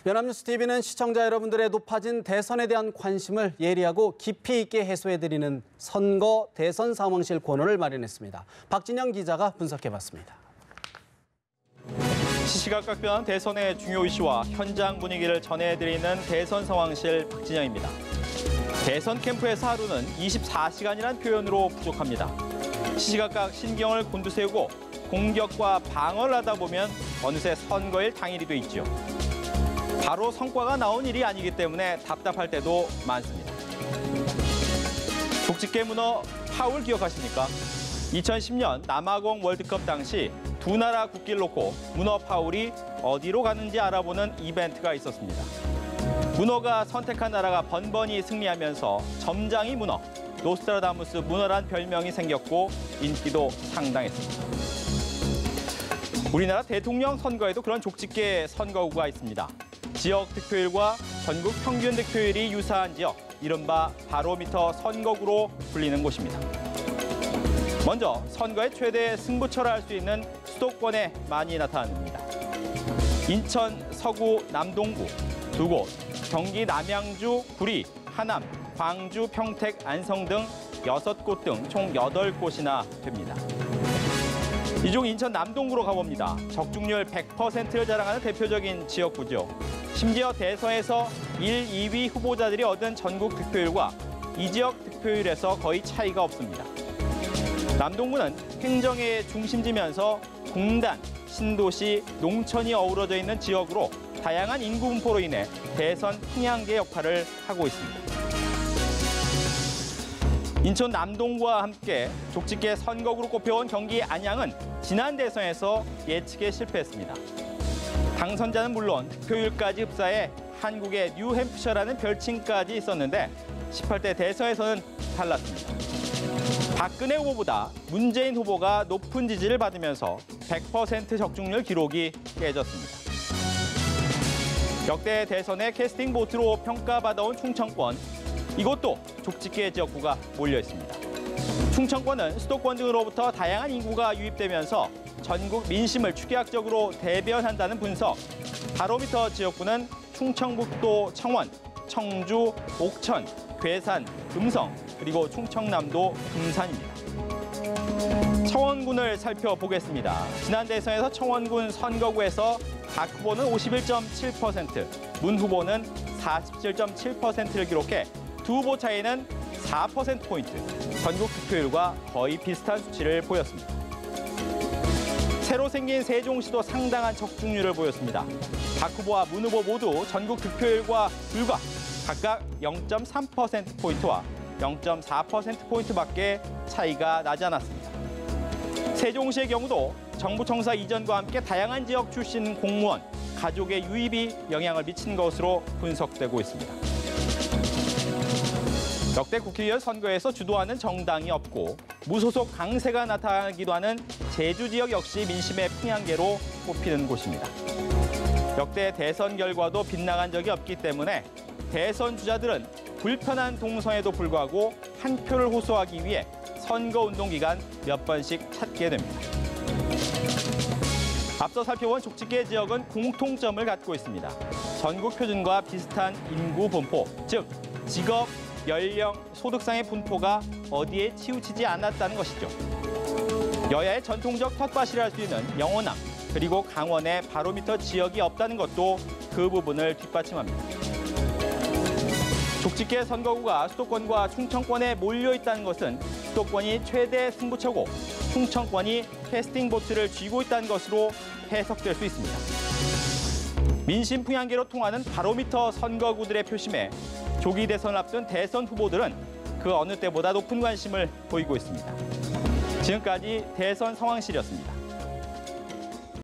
연합뉴스TV는 시청자 여러분들의 높아진 대선에 대한 관심을 예리하고 깊이 있게 해소해드리는 선거 대선 상황실 코너를 마련했습니다. 박진영 기자가 분석해봤습니다. 시시각각 변한 대선의 중요 이슈와 현장 분위기를 전해드리는 대선 상황실 박진영입니다. 대선 캠프에서 하루는 24시간이란 표현으로 부족합니다. 시시각각 신경을 곤두세우고 공격과 방어를 하다 보면 어느새 선거일 당일이 돼 있죠. 바로 성과가 나온 일이 아니기 때문에 답답할 때도 많습니다. 족집게 문어 파울 기억하십니까? 2010년 남아공 월드컵 당시 두 나라 국기를 놓고 문어 파울이 어디로 가는지 알아보는 이벤트가 있었습니다. 문어가 선택한 나라가 번번이 승리하면서 점장이 문어, 노스트라다무스 문어란 별명이 생겼고 인기도 상당했습니다. 우리나라 대통령 선거에도 그런 족집게 선거구가 있습니다. 지역 득표율과 전국 평균 득표율이 유사한 지역, 이른바 바로미터 선거구로 불리는 곳입니다. 먼저 선거의 최대 승부처라 할 수 있는 수도권에 많이 나타납니다. 인천, 서구, 남동구 두 곳, 경기 남양주, 구리, 하남, 광주, 평택, 안성 등 6곳 등 총 8곳이나 됩니다. 이 중 인천 남동구로 가봅니다. 적중률 100%를 자랑하는 대표적인 지역구죠. 심지어 대선에서 1, 2위 후보자들이 얻은 전국 득표율과 이 지역 득표율에서 거의 차이가 없습니다. 남동구는 행정의 중심지면서 공단, 신도시, 농촌이 어우러져 있는 지역으로 다양한 인구 분포로 인해 대선 평양계 역할을 하고 있습니다. 인천 남동구와 함께 족집게 선거구로 꼽혀온 경기 안양은 지난 대선에서 예측에 실패했습니다. 당선자는 물론 득표율까지 흡사해 한국의 뉴햄프셔라는 별칭까지 있었는데 18대 대선에서는 달랐습니다. 박근혜 후보보다 문재인 후보가 높은 지지를 받으면서 100% 적중률 기록이 깨졌습니다. 역대 대선의 캐스팅 보트로 평가받아온 충청권, 이곳도 족집게 지역구가 몰려 있습니다. 충청권은 수도권 등으로부터 다양한 인구가 유입되면서 전국 민심을 축약적으로 대변한다는 분석. 바로미터 지역구는 충청북도 청원, 청주, 옥천, 괴산, 금성, 그리고 충청남도 금산입니다. 청원군을 살펴보겠습니다. 지난 대선에서 청원군 선거구에서 박 후보는 51.7%, 문 후보는 47.7%를 기록해 두 후보 차이는 4%포인트, 전국 득표율과 거의 비슷한 수치를 보였습니다. 새로 생긴 세종시도 상당한 적중률을 보였습니다. 박 후보와 문 후보 모두 전국 득표율과 불과 각각 0.3%포인트와 0.4%포인트밖에 차이가 나지 않았습니다. 세종시의 경우도 정부 청사 이전과 함께 다양한 지역 출신 공무원, 가족의 유입이 영향을 미친 것으로 분석되고 있습니다. 역대 국회의원 선거에서 주도하는 정당이 없고 무소속 강세가 나타나기도 하는 제주 지역 역시 민심의 평양계로 꼽히는 곳입니다. 역대 대선 결과도 빗나간 적이 없기 때문에 대선 주자들은 불편한 동선에도 불구하고 한 표를 호소하기 위해 선거운동 기간 몇 번씩 찾게 됩니다. 앞서 살펴본 족집게 지역은 공통점을 갖고 있습니다. 전국 표준과 비슷한 인구 분포, 즉 직업, 연령, 소득상의 분포가 어디에 치우치지 않았다는 것이죠. 여야의 전통적 텃밭이라 할 수 있는 영호남, 그리고 강원의 바로미터 지역이 없다는 것도 그 부분을 뒷받침합니다. 족집게 선거구가 수도권과 충청권에 몰려 있다는 것은 수도권이 최대 승부처고 충청권이 캐스팅 보트를 쥐고 있다는 것으로 해석될 수 있습니다. 민심 평양계로 통하는 바로미터 선거구들의 표심에 조기 대선을 앞둔 대선 후보들은 그 어느 때보다 높은 관심을 보이고 있습니다. 지금까지 대선 상황실이었습니다.